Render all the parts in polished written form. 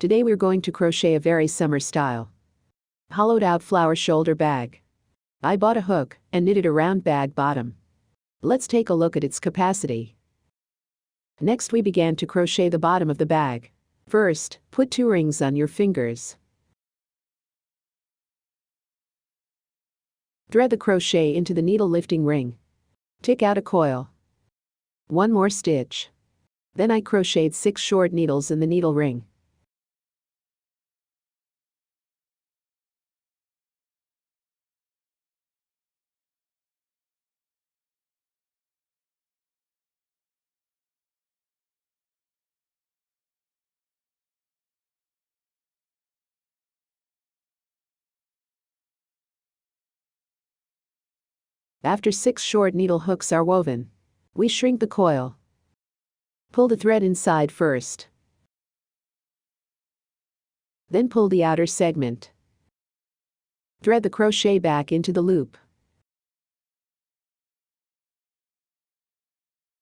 Today we're going to crochet a very summer style hollowed out flower shoulder bag. I bought a hook and knitted a round bag bottom. Let's take a look at its capacity. Next we began to crochet the bottom of the bag. First, put 2 rings on your fingers. Thread the crochet into the needle lifting ring. Take out a coil. 1 more stitch. Then I crocheted 6 short needles in the needle ring. After 6 short needle hooks are woven, we shrink the coil. Pull the thread inside first. Then pull the outer segment. Thread the crochet back into the loop.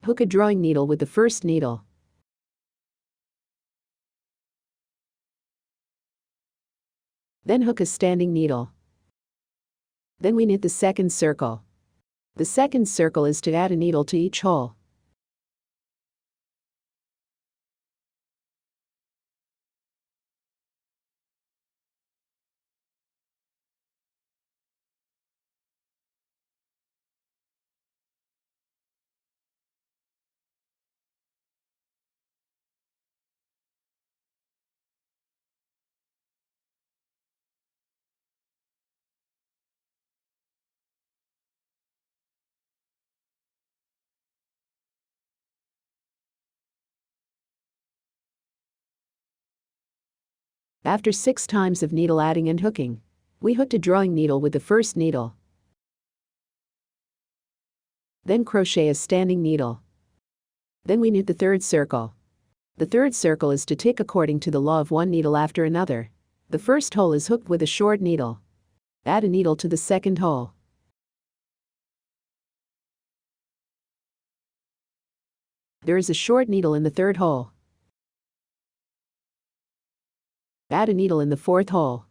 Hook a drawing needle with the first needle. Then hook a standing needle. Then we knit the second circle. The second circle is to add a needle to each hole. After 6 times of needle adding and hooking, we hooked a drawing needle with the first needle. Then crochet a standing needle. Then we knit the third circle. The third circle is to tick according to the law of 1 needle after another. The first hole is hooked with a short needle. Add a needle to the second hole. There is a short needle in the third hole. Add a needle in the fourth hole.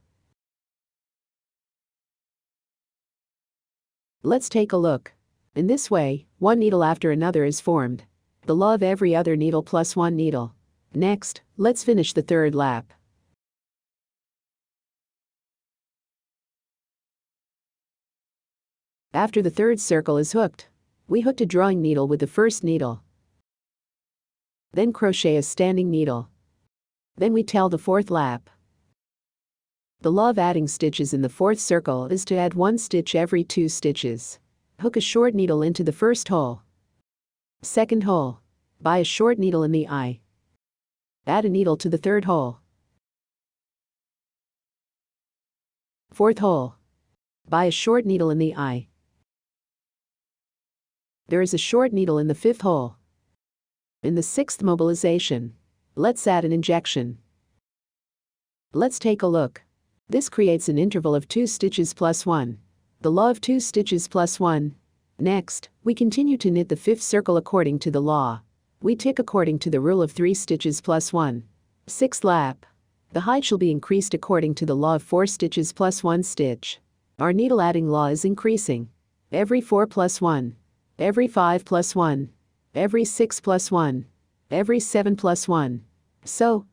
Let's take a look. In this way, 1 needle after another is formed. The law of every other needle plus 1 needle. Next, let's finish the third lap. After the third circle is hooked, we hooked a drawing needle with the first needle. Then crochet a standing needle. Then we tail the fourth lap. The law of adding stitches in the fourth circle is to add 1 stitch every 2 stitches. Hook a short needle into the first hole. Second hole. Buy a short needle in the eye. Add a needle to the third hole. Fourth hole. Buy a short needle in the eye. There is a short needle in the fifth hole. In the sixth mobilization, let's add an injection. Let's take a look. This creates an interval of 2 stitches plus 1. The law of 2 stitches plus 1. Next, we continue to knit the fifth circle according to the law. We tick according to the rule of 3 stitches plus 1. Sixth lap. The height shall be increased according to the law of 4 stitches plus 1 stitch. Our needle adding law is increasing. Every 4 plus 1. Every 5 plus 1. Every 6 plus 1. Every 7 plus 1. So,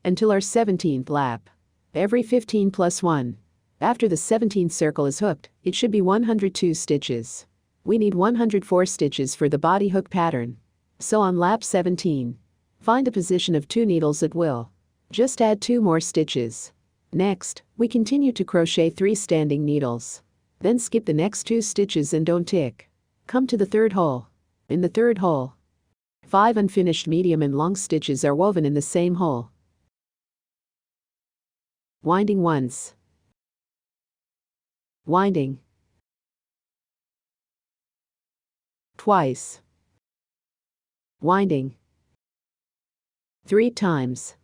until our 17th lap. Every 15 plus 1. After the 17th circle is hooked, it should be 102 stitches. We need 104 stitches for the body hook pattern. So on lap 17, find a position of 2 needles at will. Just add 2 more stitches. Next, we continue to crochet 3 standing needles. Then skip the next 2 stitches and don't tick. Come to the third hole. In the third hole, 5 unfinished medium and long stitches are woven in the same hole. Winding once. Winding. Twice. Winding. 3 times.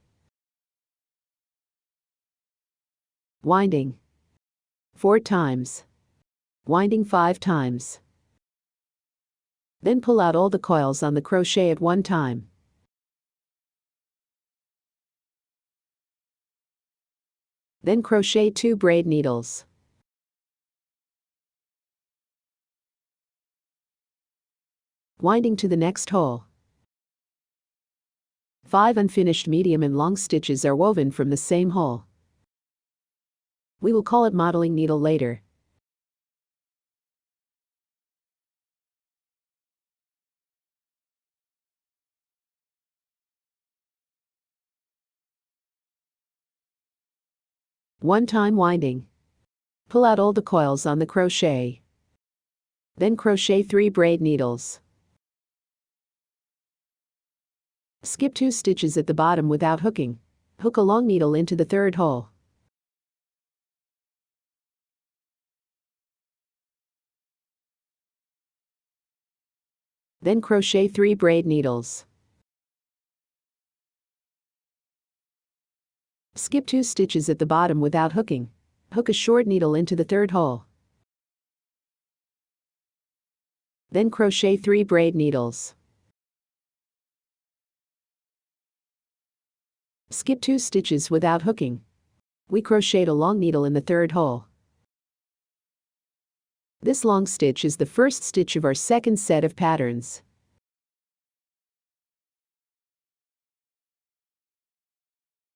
Winding. 4 times. Winding 5 times. Then pull out all the coils on the crochet at one time. Then crochet 2 braid needles. Winding to the next hole. 5 unfinished medium and long stitches are woven from the same hole. We will call it modeling needle later. One-time winding. Pull out all the coils on the crochet. Then crochet 3 braid needles. Skip 2 stitches at the bottom without hooking. Hook a long needle into the third hole. Then crochet 3 braid needles. Skip 2 stitches at the bottom without hooking. Hook a short needle into the third hole. Then crochet 3 braid needles. Skip 2 stitches without hooking. We crocheted a long needle in the third hole. This long stitch is the first stitch of our second set of patterns.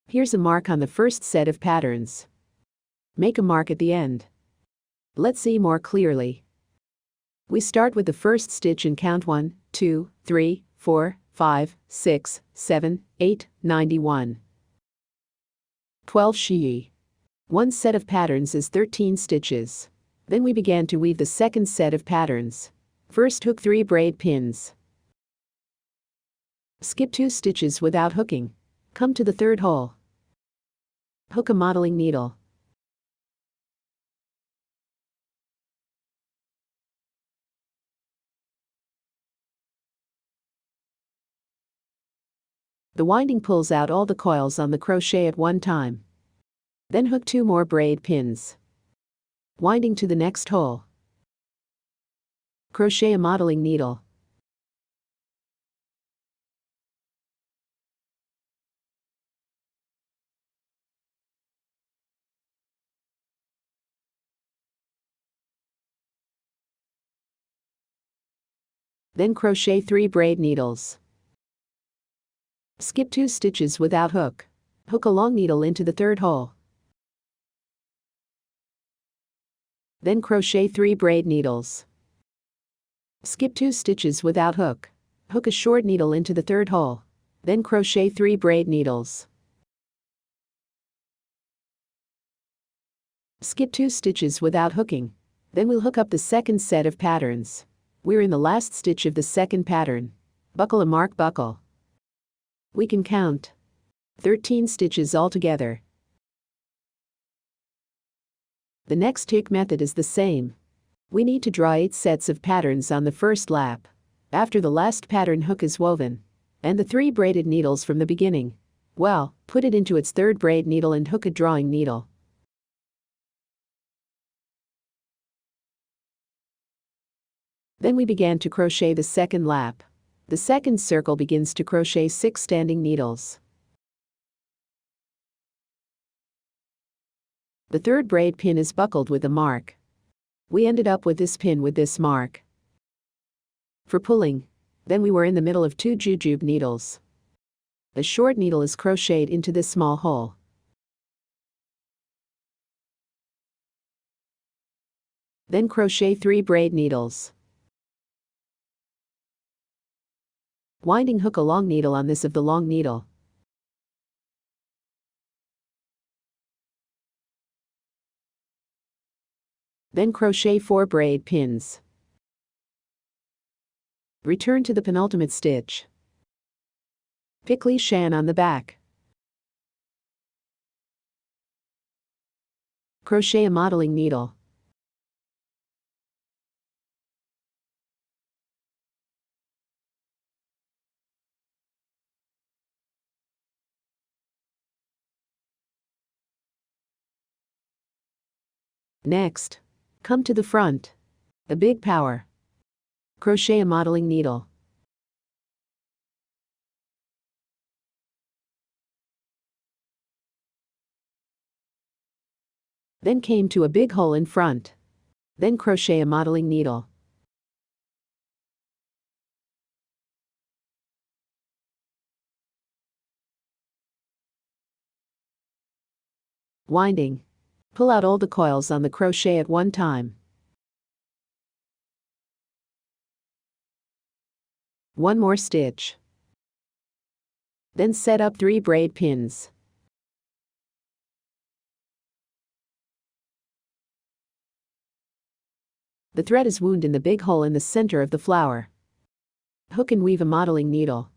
Here's a mark on the first set of patterns. Make a mark at the end. Let's see more clearly. We start with the first stitch and count 1, 2, 3, 4, 5, 6, 7, 8, 91. 12 shi. One set of patterns is 13 stitches. Then we began to weave the second set of patterns. First hook 3 braid pins. Skip 2 stitches without hooking. Come to the third hole. Hook a modeling needle. The winding pulls out all the coils on the crochet at one time. Then hook 2 more braid pins. Winding to the next hole. Crochet a modeling needle. Then crochet 3 braid needles. Skip 2 stitches without hook. Hook a long needle into the third hole. Then crochet 3 braid needles. Skip 2 stitches without hook. Hook a short needle into the third hole. Then crochet 3 braid needles. Skip 2 stitches without hooking. Then we'll hook up the second set of patterns. We're in the last stitch of the second pattern. Buckle a mark buckle. We can count 13 stitches altogether. The next hook method is the same. We need to draw 8 sets of patterns on the first lap. After the last pattern hook is woven, and the 3 braided needles from the beginning, well, put it into its third braid needle and hook a drawing needle. Then we began to crochet the second lap. The second circle begins to crochet 6 standing needles. The third braid pin is buckled with a mark. We ended up with this pin with this mark. For pulling, then we were in the middle of 2 jujube needles. A short needle is crocheted into this small hole. Then crochet 3 braid needles. Winding hook a long needle on this of the long needle. Then crochet 4 braid pins. Return to the penultimate stitch. Pick shan on the back. Crochet a modeling needle. Next, come to the front. A big power. Crochet a modeling needle. Then came to a big hole in front. Then crochet a modeling needle. Winding. Pull out all the coils on the crochet at one time. One more stitch. Then set up 3 braid pins. The thread is wound in the big hole in the center of the flower. Hook and weave a modeling needle.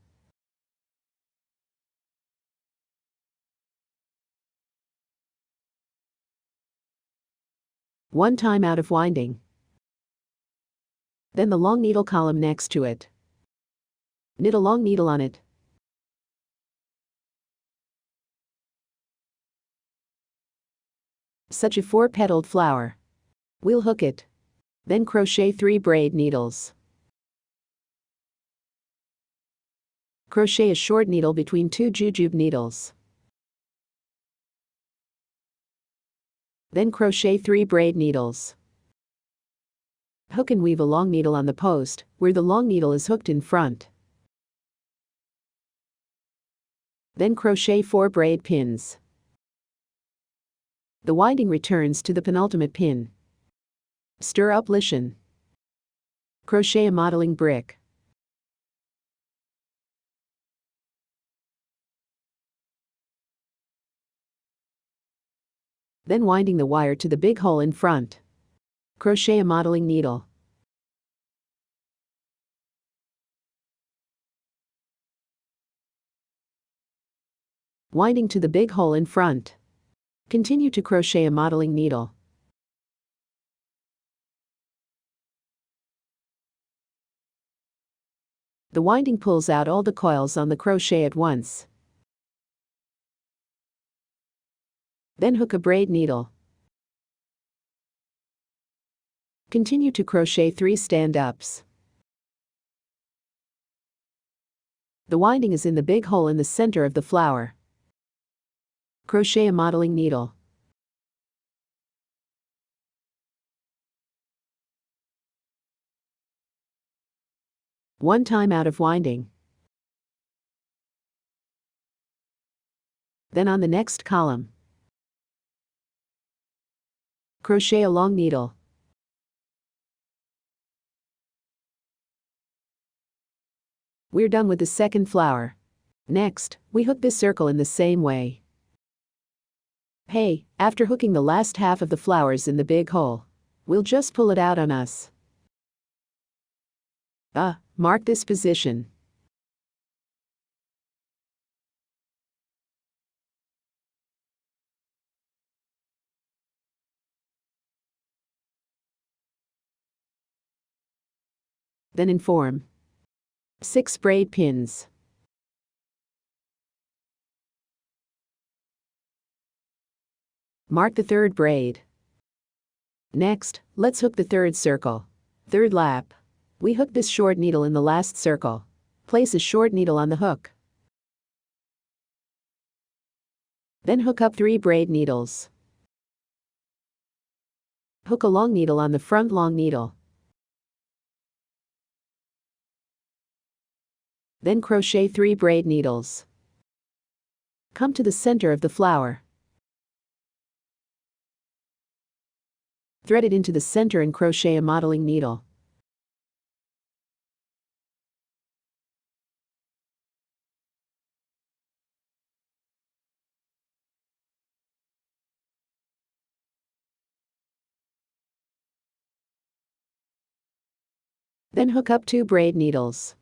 One time out of winding. Then the long needle column next to it. Knit a long needle on it. Such a 4-petaled flower. We'll hook it. Then crochet 3 braid needles. Crochet a short needle between 2 jujube needles. Then crochet 3 braid needles. Hook and weave a long needle on the post, where the long needle is hooked in front. Then crochet 4 braid pins. The winding returns to the penultimate pin. Stir up Lishan. Crochet a modeling brick. Then winding the wire to the big hole in front. Crochet a modeling needle. Winding to the big hole in front. Continue to crochet a modeling needle. The winding pulls out all the coils on the crochet at once. Then hook a braid needle. Continue to crochet 3 stand-ups. The winding is in the big hole in the center of the flower. Crochet a modeling needle. One time out of winding. Then on the next column. Crochet a long needle. We're done with the second flower. Next, we hook this circle in the same way. Hey, after hooking the last half of the flowers in the big hole, we'll just pull it out on us. Mark this position. Then inform. 6 braid pins. Mark the 3rd braid. Next, let's hook the 3rd circle. 3rd lap. We hook this short needle in the last circle. Place a short needle on the hook. Then hook up 3 braid needles. Hook a long needle on the front long needle. Then crochet 3 braid needles. Come to the center of the flower. Thread it into the center and crochet a modeling needle. Then hook up 2 braid needles.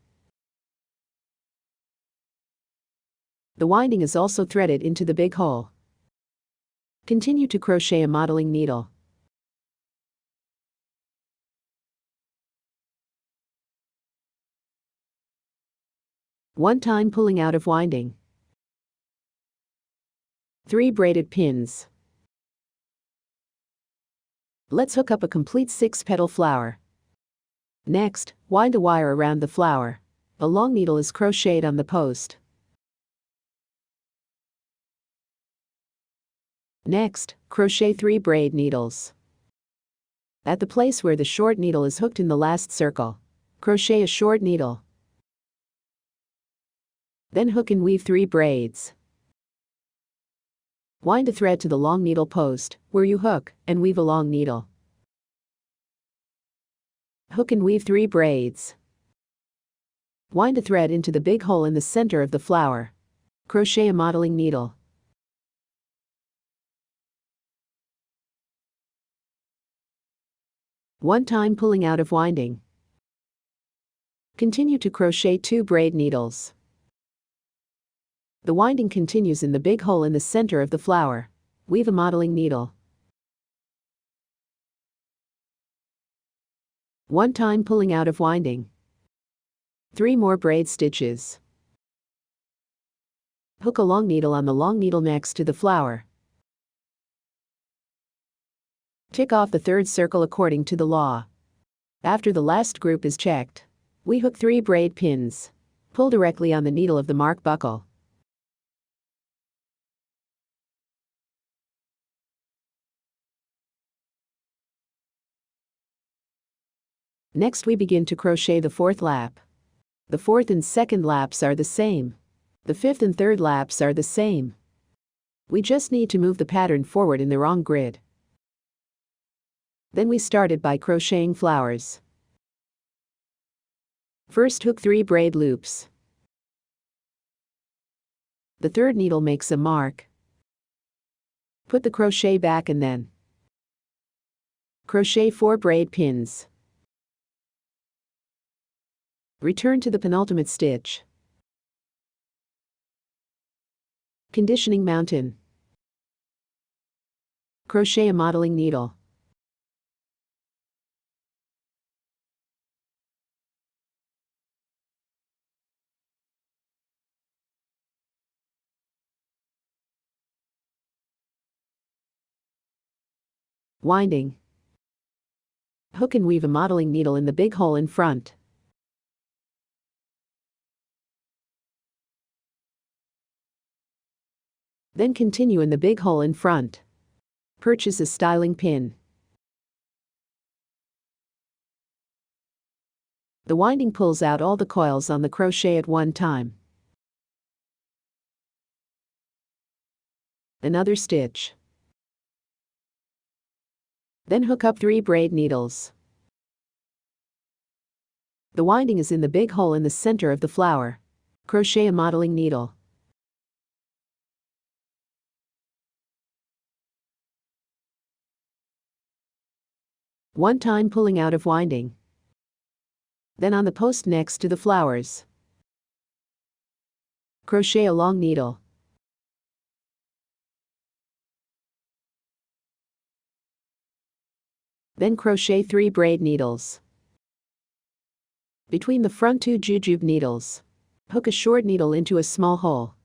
The winding is also threaded into the big hole. Continue to crochet a modeling needle. One time pulling out of winding. 3 braided pins. Let's hook up a complete 6-petal flower. Next, wind a wire around the flower. A long needle is crocheted on the post. Next, crochet 3 braid needles. At the place where the short needle is hooked in the last circle, crochet a short needle. Then hook and weave 3 braids. Wind a thread to the long needle post, where you hook, and weave a long needle. Hook and weave 3 braids. Wind a thread into the big hole in the center of the flower. Crochet a modeling needle. One time pulling out of winding. Continue to crochet 2 braid needles. The winding continues in the big hole in the center of the flower. Weave a modeling needle. One time pulling out of winding. 3 more braid stitches. Hook a long needle on the long needle next to the flower. Tick off the third circle according to the law. After the last group is checked, we hook 3 braid pins. Pull directly on the needle of the mark buckle. Next we begin to crochet the 4th lap. The 4th and 2nd laps are the same. The 5th and 3rd laps are the same. We just need to move the pattern forward in the wrong grid. Then we started by crocheting flowers. First hook 3 braid loops. The 3rd needle makes a mark. Put the crochet back and then crochet 4 braid pins. Return to the penultimate stitch. Conditioning mountain. Crochet a modeling needle. Winding. Hook and weave a modeling needle in the big hole in front. Then continue in the big hole in front. Purchase a styling pin. The winding pulls out all the coils on the crochet at one time. Another stitch. Then hook up 3 braid needles. The winding is in the big hole in the center of the flower. Crochet a modeling needle. One time pulling out of winding. Then on the post next to the flowers, crochet a long needle. Then crochet 3 braid needles. Between the front 2 jujube needles, hook a short needle into a small hole.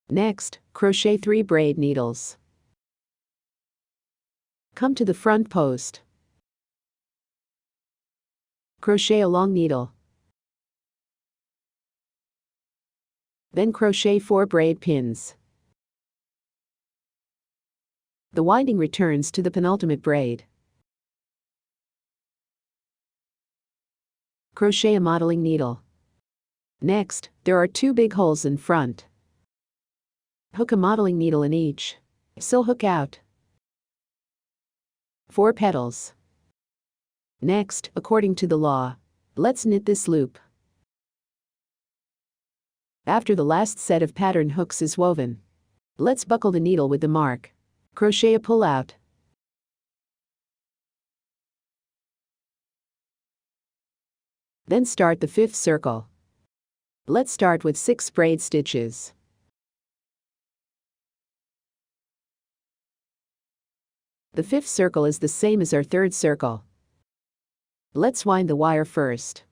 Next, crochet 3 braid needles. Come to the front post. Crochet a long needle. Then crochet 4 braid pins. The winding returns to the penultimate braid. Crochet a modeling needle. Next, there are 2 big holes in front. Hook a modeling needle in each. Sew hook out. 4 petals. Next, according to the law, let's knit this loop. After the last set of pattern hooks is woven, let's buckle the needle with the mark. Crochet a pull out. Then start the 5th circle. Let's start with 6 braid stitches. The 5th circle is the same as our 3rd circle. Let's wind the wire first.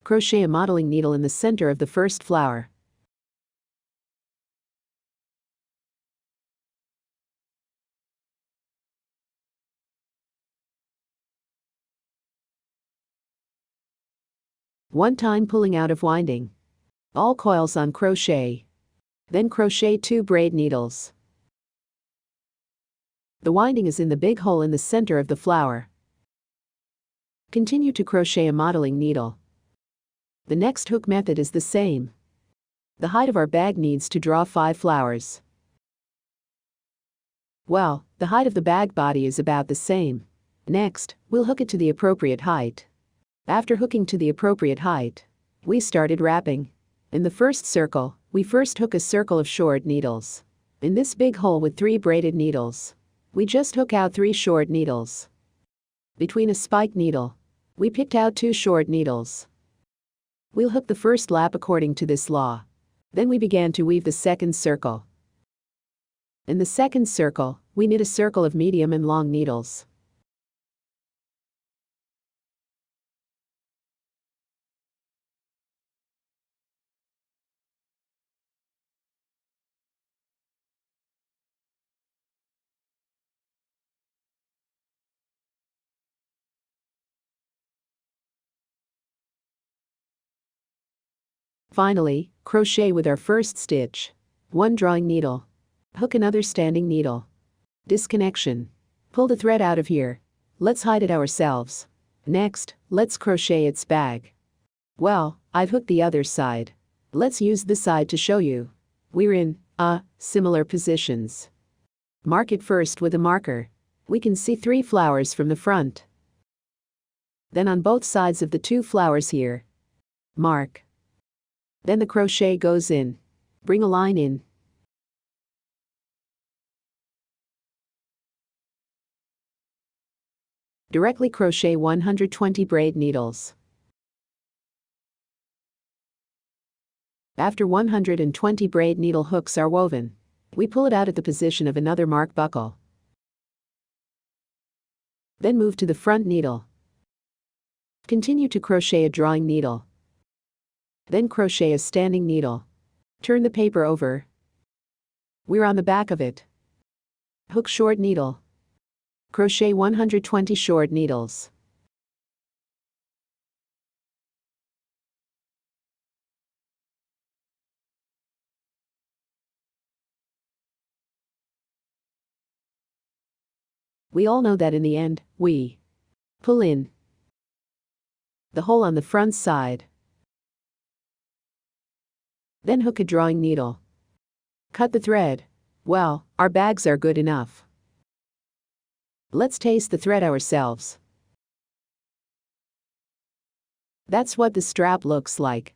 Crochet a modeling needle in the center of the first flower. One time pulling out of winding. All coils on crochet. Then crochet 2 braid needles. The winding is in the big hole in the center of the flower. Continue to crochet a modeling needle. The next hook method is the same. The height of our bag needs to draw 5 flowers. Well, the height of the bag body is about the same. Next, we'll hook it to the appropriate height. After hooking to the appropriate height, we started wrapping. In the first circle, we first hook a circle of short needles. In this big hole with 3 braided needles, we just hook out 3 short needles. Between a spike needle, we picked out 2 short needles. We'll hook the first lap according to this law. Then we began to weave the second circle. In the second circle, we knit a circle of medium and long needles. Finally, crochet with our first stitch. 1 drawing needle. Hook another standing needle. Disconnection. Pull the thread out of here. Let's hide it ourselves. Next, let's crochet its bag. Well, I've hooked the other side. Let's use this side to show you. We're in similar positions. Mark it first with a marker. We can see 3 flowers from the front. Then on both sides of the 2 flowers here, mark. Then the crochet goes in. Bring a line in. Directly crochet 120 braid needles. After 120 braid needle hooks are woven, we pull it out at the position of another mark buckle. Then move to the front needle. Continue to crochet a drawing needle. Then crochet a standing needle. Turn the paper over. We're on the back of it. Hook short needle. Crochet 120 short needles. We all know that in the end, we pull in the hole on the front side. Then hook a drawing needle. Cut the thread. Well, our bags are good enough. Let's taste the thread ourselves. That's what the strap looks like.